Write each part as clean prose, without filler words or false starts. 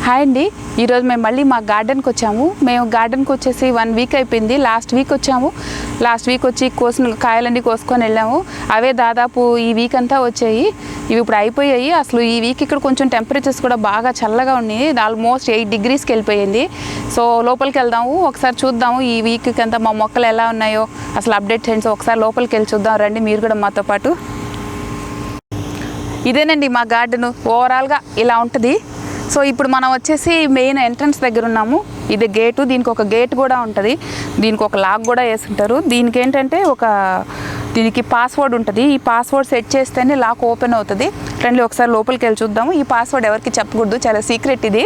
Hi అండి, ఈరోజు మేము మళ్ళీ మా గార్డెన్కి వచ్చాము. మేము గార్డెన్కి వచ్చేసి 1 వీక్ అయిపోయింది. లాస్ట్ వీక్ వచ్చాము. లాస్ట్ వీక్ వచ్చి కాయలన్నీ కోసుకొని వెళ్ళాము. అవే దాదాపు ఈ వీక్ అంతా వచ్చాయి. ఇవి ఇప్పుడు అయిపోయాయి. అసలు ఈ వీక్ ఇక్కడ కొంచెం టెంపరేచర్స్ కూడా బాగా చల్లగా ఉన్నాయి. ఆల్మోస్ట్ 8 degreesకి వెళ్ళిపోయింది. సో లోపలికి వెళ్దాము, ఒకసారి చూద్దాము ఈ వీక్కి అంతా మా మొక్కలు ఎలా ఉన్నాయో అసలు అప్డేట్ చేయండి. ఒకసారి లోపలికి వెళ్ళి చూద్దాం రండి, మీరు కూడా మాతో పాటు. ఇదేనండి మా గార్డెన్, ఓవరాల్గా ఇలా ఉంటుంది. సో ఇప్పుడు మనం వచ్చేసి మెయిన్ ఎంట్రన్స్ దగ్గర ఉన్నాము. ఇది గేటు, దీనికి ఒక గేట్ కూడా ఉంటుంది. దీనికి ఒక లాక్ కూడా వేసుంటారు. దీనికి ఏంటంటే దీనికి పాస్వర్డ్ ఉంటుంది. ఈ పాస్వర్డ్ సెట్ చేస్తేనే లాక్ ఓపెన్ అవుతుంది. రండి ఒకసారి లోపలికి వెళ్ళి చూద్దాము. ఈ పాస్వర్డ్ ఎవరికి చెప్పకూడదు, చాలా సీక్రెట్ ఇది.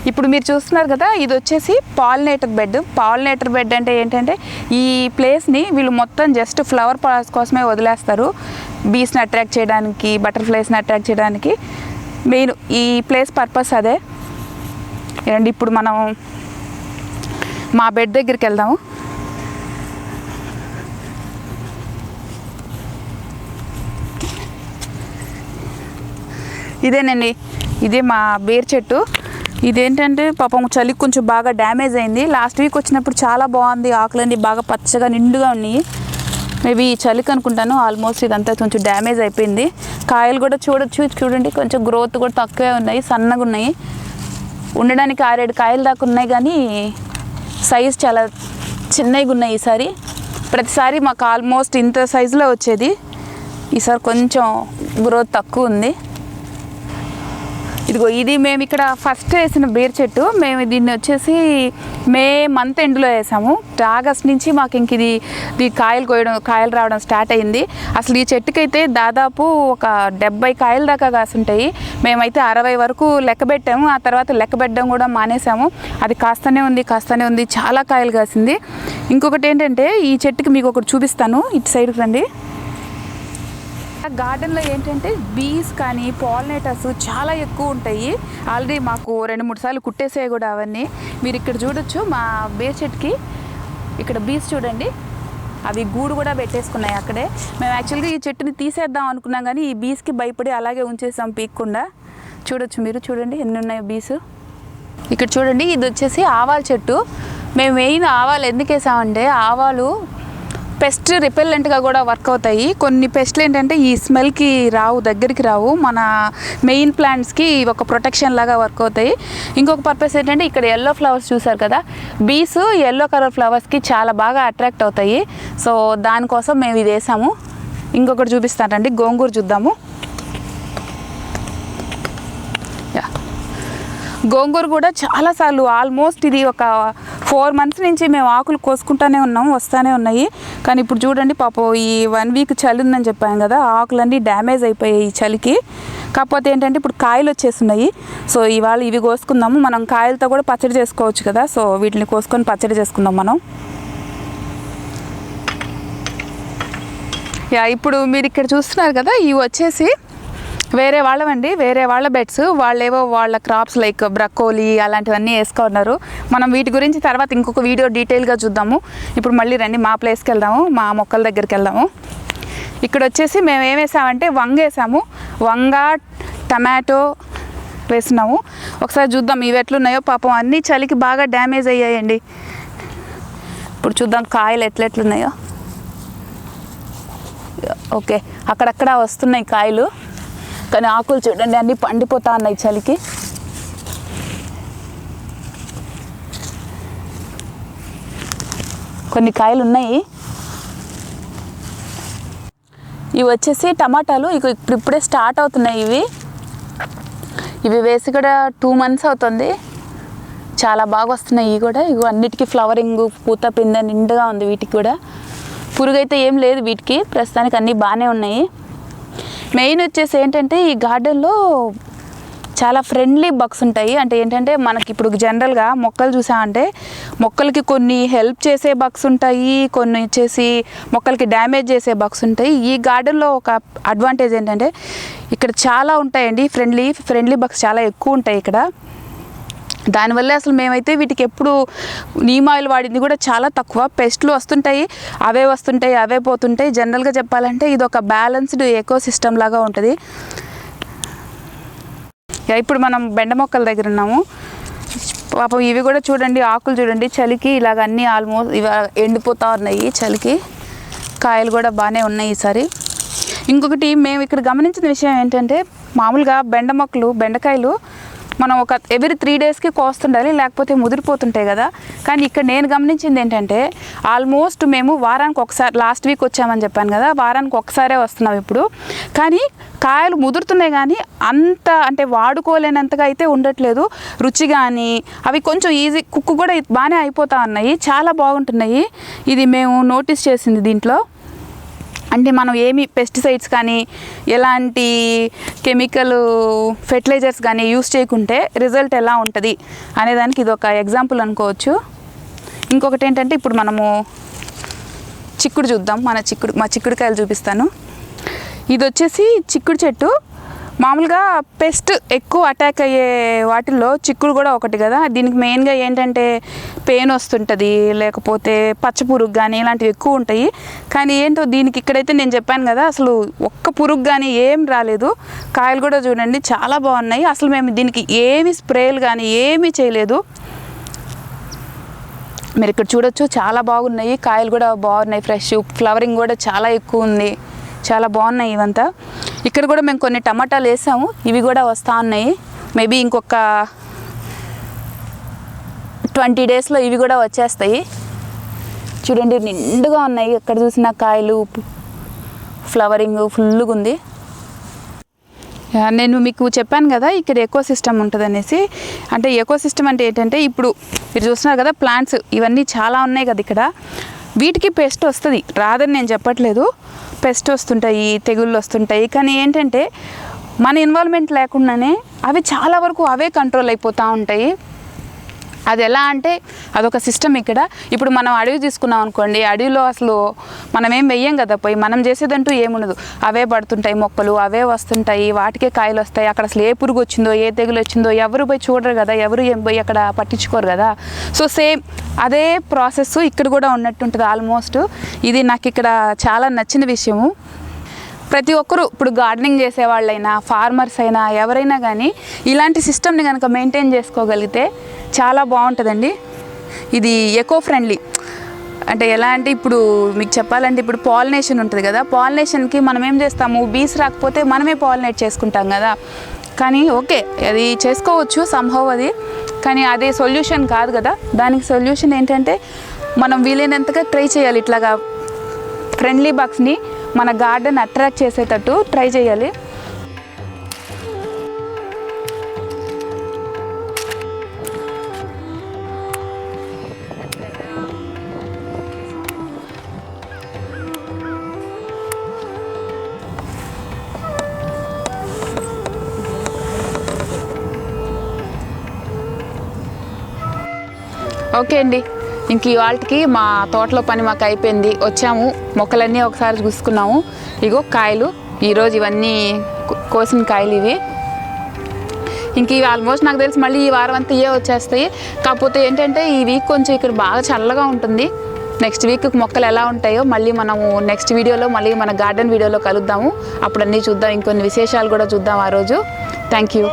ఇప్పుడు మీరు చూస్తున్నారు కదా, ఇది వచ్చేసి పాలినేటర్ బెడ్. పాలినేటర్ బెడ్ అంటే ఏంటంటే ఈ ప్లేస్ని వీళ్ళు మొత్తం జస్ట్ ఫ్లవర్ పాట్స్ కోసమే వదిలేస్తారు. బీస్ని అట్రాక్ట్ చేయడానికి, బటర్ఫ్లైస్ని అట్రాక్ట్ చేయడానికి మెయిన్ ఈ ప్లేస్ పర్పస్ అదే. అండ్ ఇప్పుడు మనం మా బెడ్ దగ్గరికి వెళ్దాము. ఇదేనండి, ఇదే మా బేర్ చెట్టు. ఇదేంటంటే పాపం చలికి కొంచెం బాగా డ్యామేజ్ అయింది. లాస్ట్ వీక్ వచ్చినప్పుడు చాలా బాగుంది, ఆకులన్నీ బాగా పచ్చగా నిండుగా ఉన్నాయి. మేబీ ఈ చలికి అనుకుంటాను. ఆల్మోస్ట్ ఇదంతా కొంచెం డ్యామేజ్ అయిపోయింది. కాయలు కూడా చూడండి, కొంచెం గ్రోత్ కూడా తక్కువే ఉన్నాయి, సన్నగా ఉన్నాయి. ఉండడానికి 6-7 కాయలు దాకా ఉన్నాయి, కానీ సైజ్ చాలా చిన్నగా ఉన్నాయి ఈసారి. ప్రతిసారి మాకు ఆల్మోస్ట్ ఇంత సైజులో వచ్చేది, ఈసారి కొంచెం గ్రోత్ తక్కువ ఉంది. ఇదిగో ఇది మేము ఇక్కడ ఫస్ట్ వేసిన బీర్ చెట్టు. మేము దీన్ని వచ్చేసి మే మంత్ ఎండ్లో వేసాము. ఆగస్ట్ నుంచి మాకు ఇంక ఇది కాయలు రావడం స్టార్ట్ అయింది. అసలు ఈ చెట్టుకైతే దాదాపు ఒక 70 కాయల దాకా కాసుంటాయి. మేమైతే 60 వరకు లెక్క పెట్టాము. ఆ తర్వాత లెక్క పెట్టడం కూడా మానేసాము. అది కాస్తూనే ఉంది, చాలా కాయలు కాసింది. ఇంకొకటి ఏంటంటే ఈ చెట్టుకి మీకు ఒకటి చూపిస్తాను, ఇటు సైడ్కి రండి. గార్డెన్లో ఏంటంటే బీస్ కానీ పాలినేటర్స్ చాలా ఎక్కువ ఉంటాయి. ఆల్రెడీ మాకు 2-3 సార్లు కుట్టేసాయి కూడా అవన్నీ. మీరు ఇక్కడ చూడొచ్చు మా బేర్ చెట్టుకి ఇక్కడ బీస్ చూడండి, అవి గూడు కూడా పెట్టేసుకున్నాయి అక్కడే. మేము యాక్చువల్గా ఈ చెట్టుని తీసేద్దాం అనుకున్నాం, కానీ ఈ బీస్కి భయపడి అలాగే ఉంచేసాం పీక్కుండా. చూడొచ్చు, మీరు చూడండి ఎన్ని ఉన్నాయో బీస్. ఇక్కడ చూడండి, ఇది వచ్చేసి ఆవాల చెట్టు. మేము మెయిన్ ఆవాలు ఎందుకు వేసామంటే ఆవాలు పెస్ట్ రిపెల్లెంట్గా కూడా వర్క్ అవుతాయి. కొన్ని పెస్ట్లు ఏంటంటే ఈ స్మెల్కి దగ్గరికి రావు. మన మెయిన్ ప్లాంట్స్కి ఒక ప్రొటెక్షన్ లాగా వర్క్ అవుతాయి. ఇంకొక పర్పస్ ఏంటంటే ఇక్కడ ఎల్లో ఫ్లవర్స్ చూసారు కదా, బీస్ ఎల్లో కలర్ ఫ్లవర్స్కి చాలా బాగా అట్రాక్ట్ అవుతాయి. సో దానికోసం మేము ఇది వేసాము. ఇంకొకటి చూపిస్తానండి, గోంగూర చూద్దాము. గోంగూర కూడా చాలాసార్లు ఆల్మోస్ట్ ఇది ఒక 4 months నుంచి మేము ఆకులు కోసుకుంటూనే ఉన్నాము, వస్తూనే ఉన్నాయి. కానీ ఇప్పుడు చూడండి పాపం ఈ 1 week చలి ఉందని చెప్పాను కదా, ఆకులన్నీ డ్యామేజ్ అయిపోయాయి ఈ చలికి. కాకపోతే ఏంటంటే ఇప్పుడు కాయలు వచ్చేస్తున్నాయి. సో ఇవాళ ఇవి కోసుకుందాము. మనం కాయలతో కూడా పచ్చడి చేసుకోవచ్చు కదా, సో వీటిని కోసుకొని పచ్చడి చేసుకుందాం మనం. ఇప్పుడు మీరు ఇక్కడ చూస్తున్నారు కదా, ఇవి వచ్చేసి వేరే వాళ్ళ బెడ్స్. వాళ్ళేవో వాళ్ళ క్రాప్స్ లైక్ బ్రకోలీ అలాంటివన్నీ వేసుకున్నారు. మనం వీటి గురించి తర్వాత ఇంకొక వీడియో డీటెయిల్గా చూద్దాము. ఇప్పుడు మళ్ళీ రండి మా ప్లేస్కి వెళ్దాము, మా మొక్కల దగ్గరికి వెళ్దాము. ఇక్కడ వచ్చేసి మేము ఏం వేసామంటే వేసాము. వంగ, టమాటో వేసినాము. ఒకసారి చూద్దాం ఇవి ఎట్లున్నాయో. పాపం అన్నీ చలికి బాగా డ్యామేజ్ అయ్యాయండి. ఇప్పుడు చూద్దాం కాయలు ఎట్లున్నాయో. ఓకే, అక్కడక్కడ వస్తున్నాయి కాయలు, కానీ ఆకులు చూడండి అన్నీ పండిపోతా ఉన్నాయి చలికి. కొన్ని కాయలు ఉన్నాయి. ఇవి వచ్చేసి టమాటాలు. ఇప్పుడే స్టార్ట్ అవుతున్నాయి ఇవి వేసి కూడా 2 months అవుతుంది. చాలా బాగా వస్తున్నాయి ఇవి కూడా. ఇవి అన్నిటికీ ఫ్లవరింగ్, పూత పిందె నిండుగా ఉంది. వీటికి కూడా పురుగు అయితే ఏం లేదు వీటికి, ప్రస్తుతానికి అన్నీ బాగానే ఉన్నాయి. మెయిన్ వచ్చేసి ఏంటంటే ఈ గార్డెన్లో చాలా ఫ్రెండ్లీ బగ్స్ ఉంటాయి. అంటే ఏంటంటే మనకి ఇప్పుడు జనరల్గా మొక్కలు చూసామంటే మొక్కలకి కొన్ని హెల్ప్ చేసే బగ్స్ ఉంటాయి, కొన్ని వచ్చేసి మొక్కలకి డ్యామేజ్ చేసే బగ్స్ ఉంటాయి. ఈ గార్డెన్లో ఒక అడ్వాంటేజ్ ఏంటంటే ఇక్కడ చాలా ఉంటాయండి, ఫ్రెండ్లీ బగ్స్ చాలా ఎక్కువ ఉంటాయి ఇక్కడ. దానివల్ల అసలు మేమైతే వీటికి ఎప్పుడు నీమ్ ఆయిల్ వాడింది కూడా చాలా తక్కువ. పెస్ట్లు వస్తుంటాయి, అవే పోతుంటాయి. జనరల్గా చెప్పాలంటే ఇది ఒక బ్యాలెన్స్డ్ ఎకో సిస్టమ్ లాగా ఉంటుంది. ఇప్పుడు మనం బెండ మొక్కల దగ్గర ఉన్నాము. పాపం ఇవి కూడా చూడండి, ఆకులు చూడండి, చలికి ఇలాగ అన్నీ ఆల్మోస్ట్ ఇవి ఎండిపోతూ ఉన్నాయి. చలికి కాయలు కూడా బాగానే ఉన్నాయి ఈసారి. ఇంకొకటి మేము ఇక్కడ గమనించిన విషయం ఏంటంటే మామూలుగా బెండకాయలు మనం ఒక ఎవ్రీ 3 డేస్కి కోస్తుండాలి, లేకపోతే ముదిరిపోతుంటాయి కదా. కానీ ఇక్కడ నేను గమనించింది ఏంటంటే ఆల్మోస్ట్ మేము వారానికి ఒకసారి, లాస్ట్ వీక్ వచ్చామని చెప్పాను కదా, వారానికి ఒకసారే వస్తున్నాం ఇప్పుడు. కానీ కాయలు ముదురుతున్నాయి కానీ అంత అంటే వాడుకోలేనంతగా అయితే ఉండట్లేదు. రుచి కానీ అవి కొంచెం ఈజీ కుక్కు కూడా బాగానే అయిపోతూ ఉన్నాయి, చాలా బాగుంటున్నాయి. ఇది మేము నోటీస్ చేసింది దీంట్లో. అంటే మనం ఏమి పెస్టిసైడ్స్ కానీ ఎలాంటి కెమికల్ ఫెర్టిలైజర్స్ కానీ యూస్ చేయకుంటే రిజల్ట్ ఎలా ఉంటుంది అనేదానికి ఇది ఒక ఎగ్జాంపుల్ అనుకోవచ్చు. ఇంకొకటి ఏంటంటే ఇప్పుడు మనము చిక్కుడు చూద్దాం. మా చిక్కుడుకాయలు చూపిస్తాను. ఇది వచ్చేసి చిక్కుడు చెట్టు. మామూలుగా పెస్ట్ ఎక్కువ అటాక్ అయ్యే వాటిల్లో చిక్కుడు కూడా ఒకటి కదా. దీనికి మెయిన్గా ఏంటంటే పెయిన్ వస్తుంటుంది, లేకపోతే పచ్చ పురుగు కానీ ఇలాంటివి ఎక్కువ ఉంటాయి. కానీ ఏంటో దీనికి ఇక్కడైతే నేను చెప్పాను కదా, అసలు ఒక్క పురుగు కానీ ఏం రాలేదు. కాయలు కూడా చూడండి చాలా బాగున్నాయి. అసలు మేము దీనికి ఏమి స్ప్రేలు కానీ ఏమీ చేయలేదు. మీరు ఇక్కడ చూడొచ్చు, చాలా బాగున్నాయి. కాయలు కూడా బాగున్నాయి, ఫ్రెష్, ఫ్లవరింగ్ కూడా చాలా ఎక్కువ ఉంది. చాలా బాగున్నాయి ఇవంతా. ఇక్కడ కూడా మేము కొన్ని టమాటాలు వేసాము, ఇవి కూడా వస్తూ ఉన్నాయి. మేబీ ఇంకొక 20 డేస్లో ఇవి కూడా వచ్చేస్తాయి. చూడండి నిండుగా ఉన్నాయి, ఎక్కడ చూసినా కాయలు, ఫ్లవరింగ్ ఫుల్గా ఉంది. నేను మీకు చెప్పాను కదా ఇక్కడ ఎకో సిస్టమ్ ఉంటుంది అనేసి. అంటే ఎకో సిస్టమ్ అంటే ఏంటంటే ఇప్పుడు మీరు చూస్తున్నారు కదా ప్లాంట్స్ ఇవన్నీ చాలా ఉన్నాయి కదా ఇక్కడ. వీటికి పెస్ట్ వస్తుంది, రాదని నేను చెప్పట్లేదు. పెస్ట్ వస్తుంటాయి, తెగుళ్ళు వస్తుంటాయి. కానీ ఏంటంటే మన ఇన్వాల్వ్మెంట్ లేకుండానే అవి చాలా వరకు అవే కంట్రోల్ అయిపోతూ ఉంటాయి. అది ఎలా అంటే అదొక సిస్టమ్ ఇక్కడ. ఇప్పుడు మనం అడవి తీసుకున్నాం అనుకోండి, అడవిలో అసలు మనం ఏం వెయ్యం కదా, పోయి మనం చేసేదంటూ ఏముండదు. అవే పడుతుంటాయి మొక్కలు, అవే వస్తుంటాయి, వాటికే కాయలు వస్తాయి. అక్కడ అసలు ఏ పురుగు వచ్చిందో, ఏ తెగులు వచ్చిందో ఎవరు పోయి చూడరు కదా, ఎవరు ఏం పోయి అక్కడ పట్టించుకోరు కదా. సో సేమ్ అదే ప్రాసెస్ ఇక్కడ కూడా ఉన్నట్టుంటుంది ఆల్మోస్ట్. ఇది నాకు ఇక్కడ చాలా నచ్చిన విషయము. ప్రతి ఒక్కరూ ఇప్పుడు గార్డెనింగ్ చేసేవాళ్ళైనా, ఫార్మర్స్ అయినా, ఎవరైనా కానీ ఇలాంటి సిస్టమ్ని కనుక మెయింటైన్ చేసుకోగలిగితే చాలా బాగుంటుందండి. ఇది ఎకో ఫ్రెండ్లీ. అంటే ఎలా అంటే ఇప్పుడు మీకు చెప్పాలంటే ఇప్పుడు పాలినేషన్ ఉంటుంది కదా, పాలినేషన్కి మనం ఏం చేస్తాము, బీస్ రాకపోతే మనమే పాలినేట్ చేసుకుంటాం కదా. కానీ ఓకే అది చేసుకోవచ్చు సంహవ్ అది, కానీ అదే సొల్యూషన్ కాదు కదా. దానికి సొల్యూషన్ ఏంటంటే మనం వీలైనంతగా ట్రై చేయాలి, ఇట్లాగా ఫ్రెండ్లీ బగ్స్ని మన గార్డెన్ అట్రాక్ట్ చేసేటట్టు ట్రై చేయాలి. ఓకే అండి, ఇంక ఇవాళకి మా తోటలో పని మాకు అయిపోయింది. వచ్చాము, మొక్కలన్నీ ఒకసారి చూసుకున్నాము. ఇగో కాయలు, ఈరోజు ఇవన్నీ కోసిన కాయలు ఇవి. ఇంక ఇవి ఆల్మోస్ట్ నాకు తెలిసి మళ్ళీ ఈ వారం అంతా వచ్చేస్తాయి. కాకపోతే ఏంటంటే ఈ వీక్ కొంచెం ఇక్కడ బాగా చల్లగా ఉంటుంది. నెక్స్ట్ వీక్ మొక్కలు ఎలా ఉంటాయో మళ్ళీ మనము నెక్స్ట్ వీడియోలో మళ్ళీ మన గార్డెన్ వీడియోలో కలుద్దాము. అప్పుడు అన్నీ చూద్దాం, ఇంకొన్ని విశేషాలు కూడా చూద్దాం ఆ రోజు. Thank you.